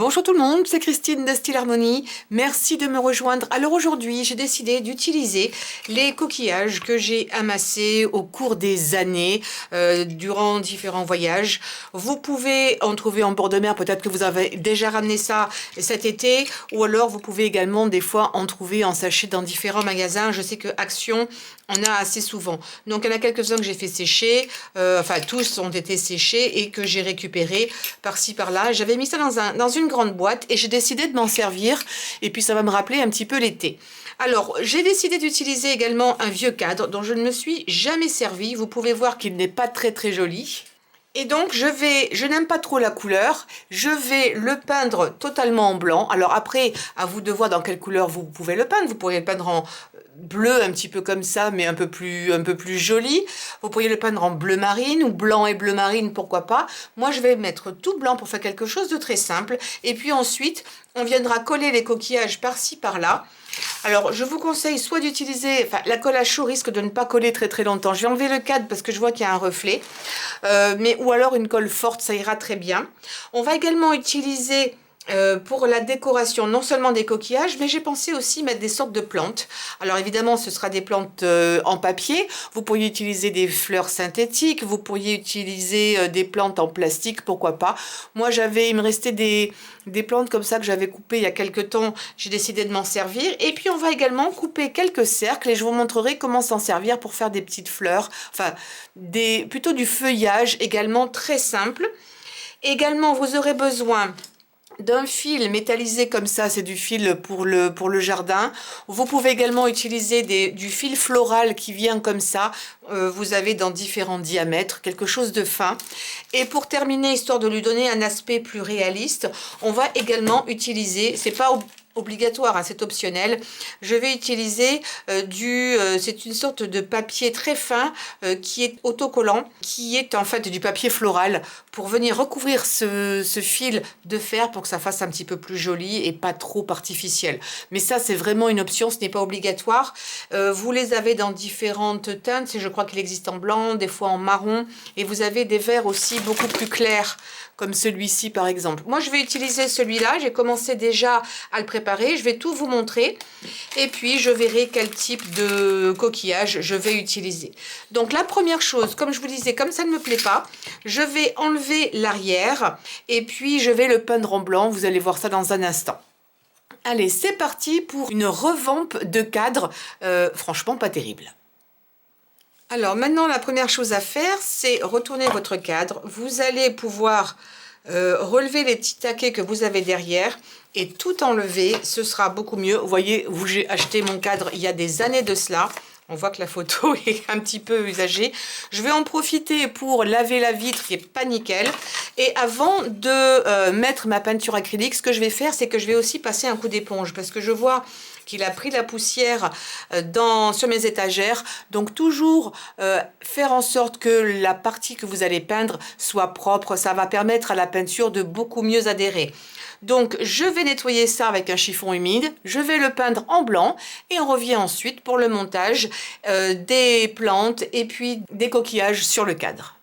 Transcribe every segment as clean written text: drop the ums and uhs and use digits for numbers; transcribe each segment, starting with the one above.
Bonjour tout le monde, c'est Christine de Style Harmonie. Merci de me rejoindre. Alors aujourd'hui, j'ai décidé d'utiliser les coquillages que j'ai amassés au cours des années, durant différents voyages. Vous pouvez en trouver en bord de mer, peut-être que vous avez déjà ramené ça cet été, ou alors vous pouvez également des fois en trouver en sachet dans différents magasins. Je sais que Action en a assez souvent. Donc il y en a quelques-uns que j'ai fait sécher, enfin tous ont été séchés et que j'ai récupéré par-ci par-là. J'avais mis ça dans une grande boîte et j'ai décidé de m'en servir et puis ça va me rappeler un petit peu l'été. Alors j'ai décidé d'utiliser également un vieux cadre dont je ne me suis jamais servi. Vous pouvez voir qu'il n'est pas très joli. Et donc je n'aime pas trop la couleur, je vais le peindre totalement en blanc. Alors après, à vous de voir dans quelle couleur vous pouvez le peindre. Vous pourriez le peindre en bleu un petit peu comme ça, mais un peu plus joli. Vous pourriez le peindre en bleu marine ou blanc et bleu marine, pourquoi pas. Moi, je vais mettre tout blanc pour faire quelque chose de très simple. Et puis ensuite, on viendra coller les coquillages par-ci, par-là. Alors, je vous conseille soit d'utiliser, enfin, la colle à chaud risque de ne pas coller très longtemps. Je vais enlever le cadre parce que je vois qu'il y a un reflet. Ou alors une colle forte, ça ira très bien. On va également utiliser pour la décoration, non seulement des coquillages, mais j'ai pensé aussi mettre des sortes de plantes. Alors évidemment, ce sera des plantes en papier. Vous pourriez utiliser des fleurs synthétiques, vous pourriez utiliser des plantes en plastique, pourquoi pas. Moi, il me restait des plantes comme ça que j'avais coupées il y a quelques temps. J'ai décidé de m'en servir. Et puis, on va également couper quelques cercles et je vous montrerai comment s'en servir pour faire des petites fleurs. Enfin, plutôt du feuillage également très simple. Également, vous aurez besoin d'un fil métallisé comme ça, c'est du fil pour le jardin. Vous pouvez également utiliser du fil floral qui vient comme ça. Vous avez dans différents diamètres, quelque chose de fin. Et pour terminer, histoire de lui donner un aspect plus réaliste, on va également utiliser, c'est pas obligatoire, hein, c'est optionnel. Je vais utiliser c'est une sorte de papier très fin qui est autocollant, qui est en fait du papier floral pour venir recouvrir ce fil de fer pour que ça fasse un petit peu plus joli et pas trop artificiel. Mais ça, c'est vraiment une option, ce n'est pas obligatoire. Vous les avez dans différentes teintes, je crois qu'il existe en blanc, des fois en marron, et vous avez des verres aussi beaucoup plus clairs, comme celui-ci par exemple. Moi, je vais utiliser celui-là, j'ai commencé déjà à le préparer, je vais tout vous montrer, et puis je verrai quel type de coquillage je vais utiliser. Donc la première chose, comme je vous disais, comme ça ne me plaît pas, je vais enlever l'arrière, et puis je vais le peindre en blanc, vous allez voir ça dans un instant. Allez, c'est parti pour une revampe de cadre, franchement pas terrible. Alors maintenant, la première chose à faire, c'est retourner votre cadre. Vous allez pouvoir relever les petits taquets que vous avez derrière et tout enlever, ce sera beaucoup mieux. Vous voyez, j'ai acheté mon cadre il y a des années de cela. On voit que la photo est un petit peu usagée. Je vais en profiter pour laver la vitre qui est pas nickel. Et avant de mettre ma peinture acrylique, ce que je vais faire, c'est que je vais aussi passer un coup d'éponge parce que je vois qu'il a pris la poussière sur mes étagères. Donc toujours faire en sorte que la partie que vous allez peindre soit propre. Ça va permettre à la peinture de beaucoup mieux adhérer. Donc je vais nettoyer ça avec un chiffon humide, je vais le peindre en blanc et on revient ensuite pour le montage des plantes et puis des coquillages sur le cadre.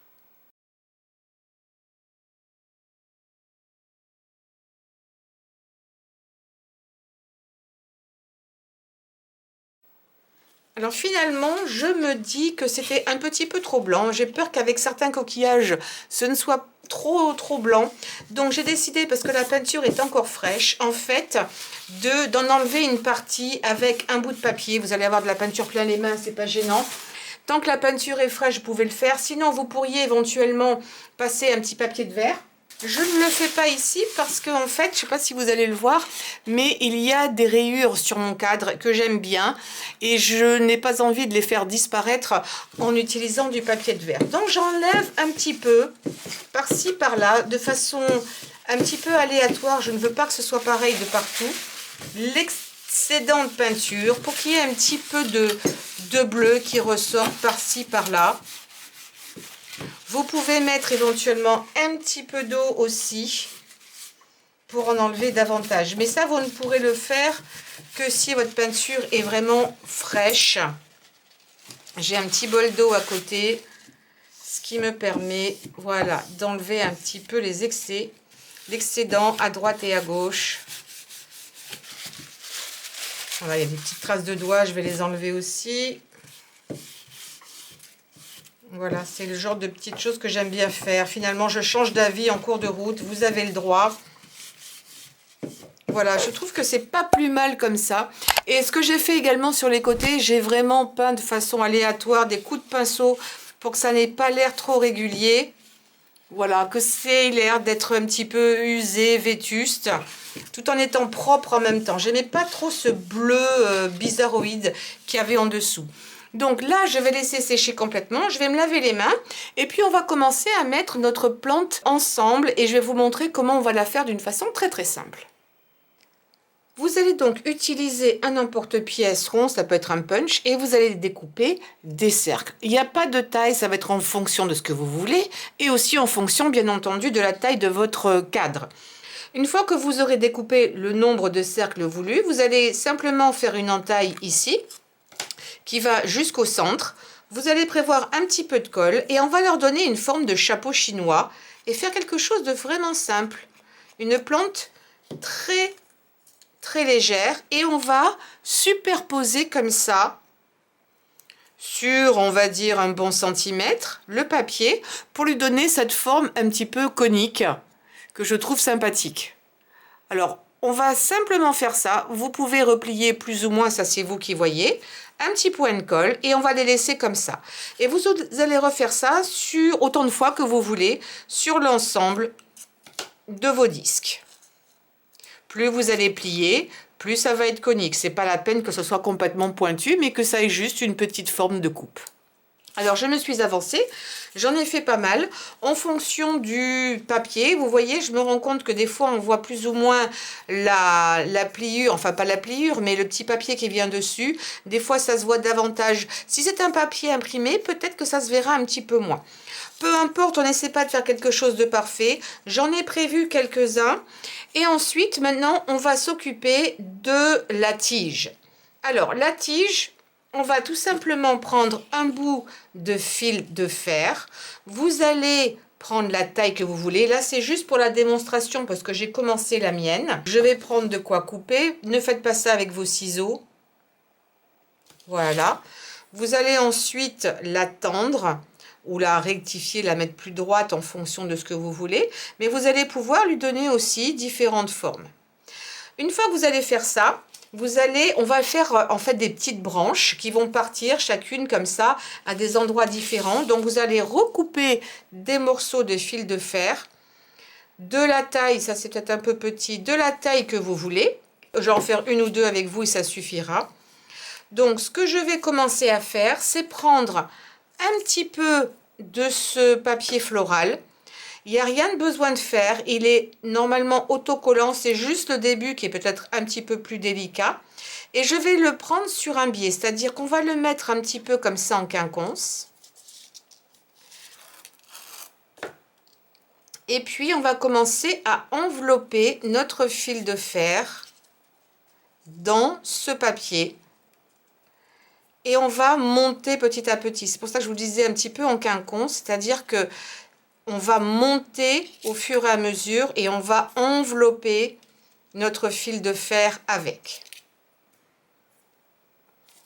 Alors finalement, je me dis que c'était un petit peu trop blanc. J'ai peur qu'avec certains coquillages, ce ne soit trop blanc. Donc j'ai décidé, parce que la peinture est encore fraîche, en fait, d'en enlever une partie avec un bout de papier. Vous allez avoir de la peinture plein les mains, c'est pas gênant. Tant que la peinture est fraîche, vous pouvez le faire. Sinon, vous pourriez éventuellement passer un petit papier de verre. Je ne le fais pas ici parce qu'en fait, je ne sais pas si vous allez le voir, mais il y a des rayures sur mon cadre que j'aime bien et je n'ai pas envie de les faire disparaître en utilisant du papier de verre. Donc j'enlève un petit peu par-ci, par-là, de façon un petit peu aléatoire. Je ne veux pas que ce soit pareil de partout. L'excédent de peinture pour qu'il y ait un petit peu de bleu qui ressort par-ci, par-là. Vous pouvez mettre éventuellement un petit peu d'eau aussi pour en enlever davantage. Mais ça, vous ne pourrez le faire que si votre peinture est vraiment fraîche. J'ai un petit bol d'eau à côté, ce qui me permet, voilà, d'enlever un petit peu les excès. l'excédent à droite et à gauche. Voilà, il y a des petites traces de doigts, je vais les enlever aussi. Voilà, c'est le genre de petites choses que j'aime bien faire. Finalement, je change d'avis en cours de route, vous avez le droit. Voilà, je trouve que c'est pas plus mal comme ça. Et ce que j'ai fait également sur les côtés, j'ai vraiment peint de façon aléatoire des coups de pinceau pour que ça n'ait pas l'air trop régulier. Voilà, que c'est l'air d'être un petit peu usé, vétuste, tout en étant propre en même temps. J'aimais pas trop ce bleu bizarroïde qu'il y avait en dessous. Donc là, je vais laisser sécher complètement. Je vais me laver les mains. Et puis, on va commencer à mettre notre plante ensemble. Et je vais vous montrer comment on va la faire d'une façon très très simple. Vous allez donc utiliser un emporte-pièce rond, ça peut être un punch, et vous allez découper des cercles. Il n'y a pas de taille, ça va être en fonction de ce que vous voulez, et aussi en fonction, bien entendu, de la taille de votre cadre. Une fois que vous aurez découpé le nombre de cercles voulus, vous allez simplement faire une entaille ici, qui va jusqu'au centre. Vous allez prévoir un petit peu de colle, et on va leur donner une forme de chapeau chinois, et faire quelque chose de vraiment simple. Une plante très légère, et on va superposer comme ça sur, on va dire, un bon centimètre, le papier pour lui donner cette forme un petit peu conique que je trouve sympathique. Alors, on va simplement faire ça. Vous pouvez replier plus ou moins, ça c'est vous qui voyez, un petit point de colle, et on va les laisser comme ça. Et vous allez refaire ça sur autant de fois que vous voulez sur l'ensemble de vos disques. Plus vous allez plier, plus ça va être conique. C'est pas la peine que ce soit complètement pointu, mais que ça ait juste une petite forme de coupe. Alors, je me suis avancée, j'en ai fait pas mal. En fonction du papier, vous voyez, je me rends compte que des fois, on voit plus ou moins la pliure, enfin pas la pliure, mais le petit papier qui vient dessus. Des fois, ça se voit davantage. Si c'est un papier imprimé, peut-être que ça se verra un petit peu moins. Peu importe, on n'essaie pas de faire quelque chose de parfait. J'en ai prévu quelques-uns. Et ensuite, maintenant, on va s'occuper de la tige. Alors, la tige, on va tout simplement prendre un bout de fil de fer. Vous allez prendre la taille que vous voulez. Là, c'est juste pour la démonstration parce que j'ai commencé la mienne. Je vais prendre de quoi couper. Ne faites pas ça avec vos ciseaux. Voilà. Vous allez ensuite la tendre ou la rectifier, la mettre plus droite en fonction de ce que vous voulez. Mais vous allez pouvoir lui donner aussi différentes formes. Une fois que vous allez faire ça, on va faire en fait des petites branches qui vont partir chacune comme ça à des endroits différents. Donc vous allez recouper des morceaux de fil de fer de la taille, ça c'est peut-être un peu petit, de la taille que vous voulez. Je vais en faire une ou deux avec vous et ça suffira. Donc ce que je vais commencer à faire, c'est prendre un petit peu de ce papier floral. Il n'y a rien de besoin de faire, il est normalement autocollant, c'est juste le début qui est peut-être un petit peu plus délicat. Et je vais le prendre sur un biais, c'est-à-dire qu'on va le mettre un petit peu comme ça en quinconce. Et puis on va commencer à envelopper notre fil de fer dans ce papier. Et on va monter petit à petit. C'est pour ça que je vous disais un petit peu en quinconce, c'est-à-dire que on va monter au fur et à mesure et on va envelopper notre fil de fer avec.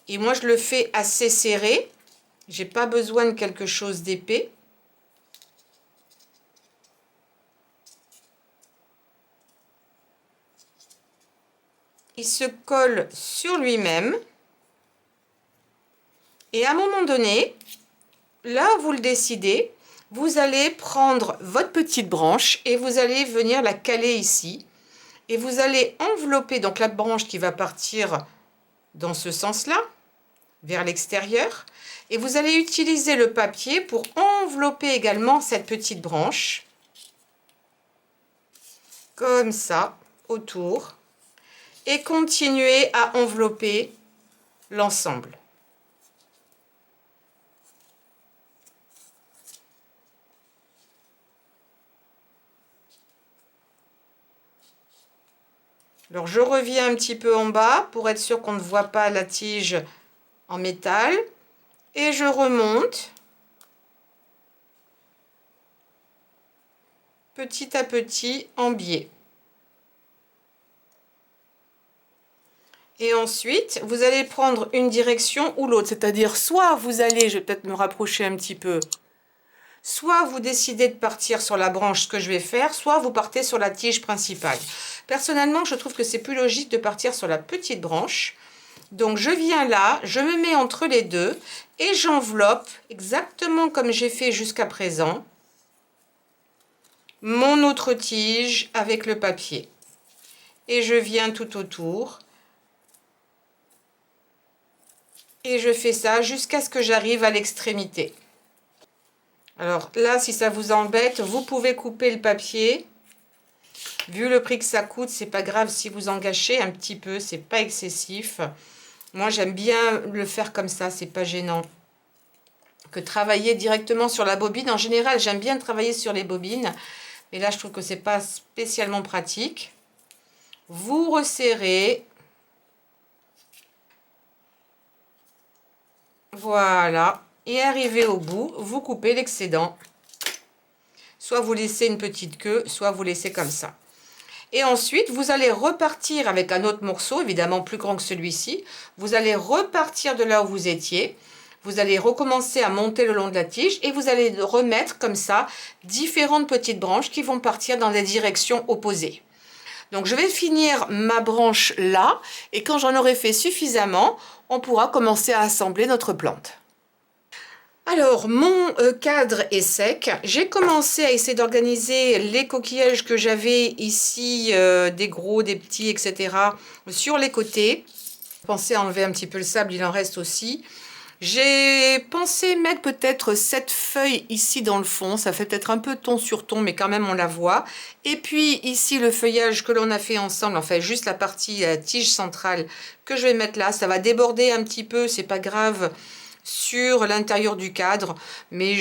Et moi, je le fais assez serré. J'ai pas besoin de quelque chose d'épais. Il se colle sur lui-même. Et à un moment donné, là, vous le décidez, vous allez prendre votre petite branche et vous allez venir la caler ici. Et vous allez envelopper donc la branche qui va partir dans ce sens-là, vers l'extérieur. Et vous allez utiliser le papier pour envelopper également cette petite branche. Comme ça, autour. Et continuer à envelopper l'ensemble. Alors, je reviens un petit peu en bas pour être sûr qu'on ne voit pas la tige en métal. Et je remonte. petit à petit en biais. Et ensuite, vous allez prendre une direction ou l'autre, c'est-à-dire soit vous allez, je vais peut-être me rapprocher un petit peu, soit vous décidez de partir sur la branche, ce que je vais faire, soit vous partez sur la tige principale. Personnellement, je trouve que c'est plus logique de partir sur la petite branche. Donc je viens là, je me mets entre les deux et j'enveloppe exactement comme j'ai fait jusqu'à présent mon autre tige avec le papier. Et je viens tout autour. Et je fais ça jusqu'à ce que j'arrive à l'extrémité. Alors là, si ça vous embête, vous pouvez couper le papier. Vu le prix que ça coûte, c'est pas grave si vous en gâchez un petit peu, c'est pas excessif. Moi, j'aime bien le faire comme ça, c'est pas gênant. Que travailler directement sur la bobine. En général, j'aime bien travailler sur les bobines. Mais là, je trouve que c'est pas spécialement pratique. Vous resserrez. Voilà, et arrivé au bout, vous coupez l'excédent. Soit vous laissez une petite queue, soit vous laissez comme ça. Et ensuite, vous allez repartir avec un autre morceau, évidemment plus grand que celui-ci. Vous allez repartir de là où vous étiez. Vous allez recommencer à monter le long de la tige et vous allez remettre comme ça différentes petites branches qui vont partir dans des directions opposées. Donc, je vais finir ma branche là et quand j'en aurai fait suffisamment, on pourra commencer à assembler notre plante. Alors, mon cadre est sec. J'ai commencé à essayer d'organiser les coquillages que j'avais ici, des gros, des petits, etc. sur les côtés. J'ai pensé à enlever un petit peu le sable, il en reste aussi. J'ai pensé mettre peut-être cette feuille ici dans le fond, ça fait peut-être un peu ton sur ton, mais quand même on la voit. Et puis ici le feuillage que l'on a fait ensemble, enfin juste la partie, la tige centrale que je vais mettre là, ça va déborder un petit peu, c'est pas grave sur l'intérieur du cadre, mais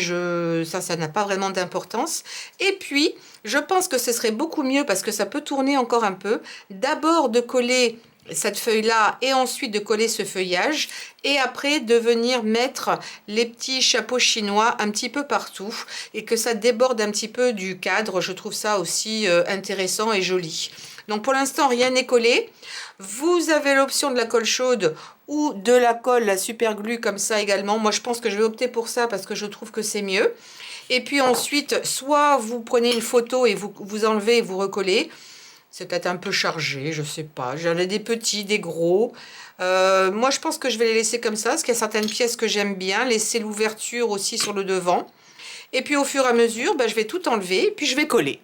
ça n'a pas vraiment d'importance. Et puis je pense que ce serait beaucoup mieux, parce que ça peut tourner encore un peu, d'abord de coller cette feuille là et ensuite de coller ce feuillage et après de venir mettre les petits chapeaux chinois un petit peu partout et que ça déborde un petit peu du cadre. Je trouve ça aussi intéressant et joli. Donc pour l'instant rien n'est collé. Vous avez l'option de la colle chaude ou de la colle, la super glue comme ça également. Moi je pense que je vais opter pour ça parce que je trouve que c'est mieux. Et puis ensuite, soit vous prenez une photo et vous enlevez et vous recollez. C'est peut-être un peu chargé, je sais pas. J'en ai des petits, des gros. Moi, je pense que je vais les laisser comme ça, parce qu'il y a certaines pièces que j'aime bien. Laisser l'ouverture aussi sur le devant. Et puis, au fur et à mesure, je vais tout enlever, puis je vais coller.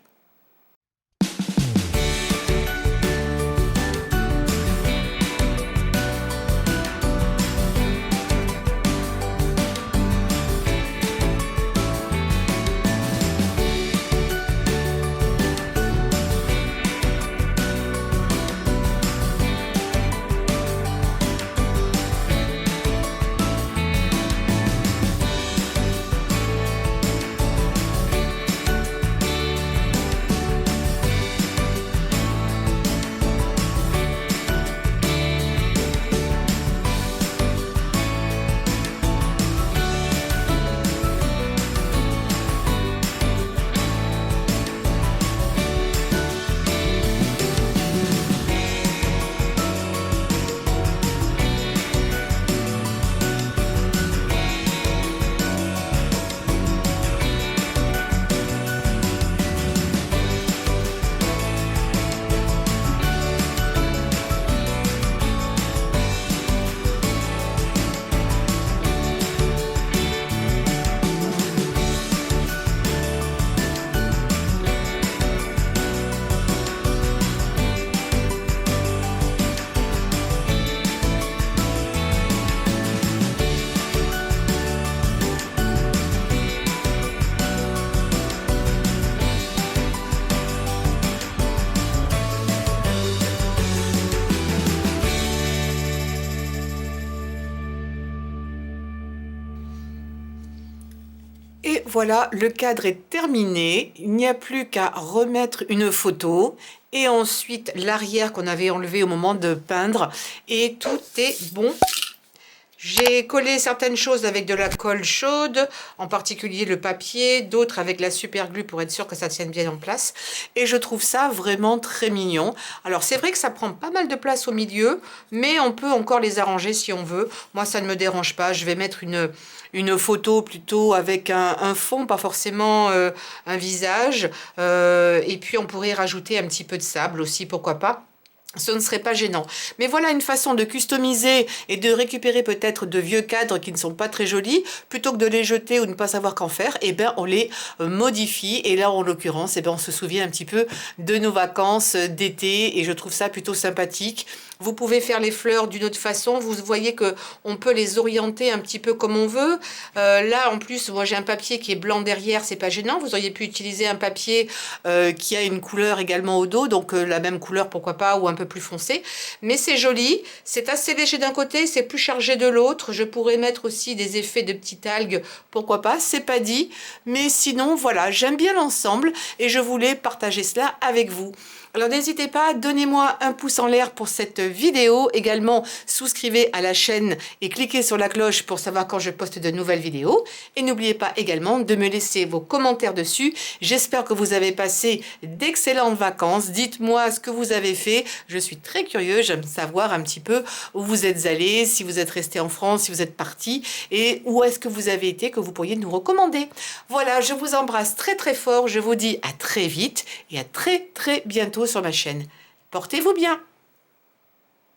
Et voilà, le cadre est terminé. Il n'y a plus qu'à remettre une photo et ensuite l'arrière qu'on avait enlevé au moment de peindre. Et tout est bon. J'ai collé certaines choses avec de la colle chaude, en particulier le papier, d'autres avec la super glue pour être sûr que ça tienne bien en place. Et je trouve ça vraiment très mignon. Alors c'est vrai que ça prend pas mal de place au milieu, mais on peut encore les arranger si on veut. Moi ça ne me dérange pas, je vais mettre une photo plutôt avec un fond, pas forcément un visage. Et puis on pourrait rajouter un petit peu de sable aussi, pourquoi pas. Ce ne serait pas gênant. Mais voilà une façon de customiser et de récupérer peut-être de vieux cadres qui ne sont pas très jolis. Plutôt que de les jeter ou ne pas savoir qu'en faire, eh ben, on les modifie. Et là, en l'occurrence, eh ben, on se souvient un petit peu de nos vacances d'été. Et je trouve ça plutôt sympathique. Vous pouvez faire les fleurs d'une autre façon. Vous voyez que on peut les orienter un petit peu comme on veut. Là, en plus, moi, j'ai un papier qui est blanc derrière. C'est pas gênant. Vous auriez pu utiliser un papier qui a une couleur également au dos. Donc, la même couleur, pourquoi pas, ou un peu plus foncé. Mais c'est joli. C'est assez léger d'un côté. C'est plus chargé de l'autre. Je pourrais mettre aussi des effets de petites algues. Pourquoi pas. C'est pas dit. Mais sinon, voilà. J'aime bien l'ensemble. Et je voulais partager cela avec vous. Alors n'hésitez pas, donnez-moi un pouce en l'air pour cette vidéo. Également, souscrivez à la chaîne et cliquez sur la cloche pour savoir quand je poste de nouvelles vidéos. Et n'oubliez pas également de me laisser vos commentaires dessus. J'espère que vous avez passé d'excellentes vacances. Dites-moi ce que vous avez fait. Je suis très curieuse, j'aime savoir un petit peu où vous êtes allés, si vous êtes resté en France, si vous êtes parti et où est-ce que vous avez été que vous pourriez nous recommander. Voilà, je vous embrasse très très fort. Je vous dis à très vite et à très très bientôt sur ma chaîne. Portez-vous bien!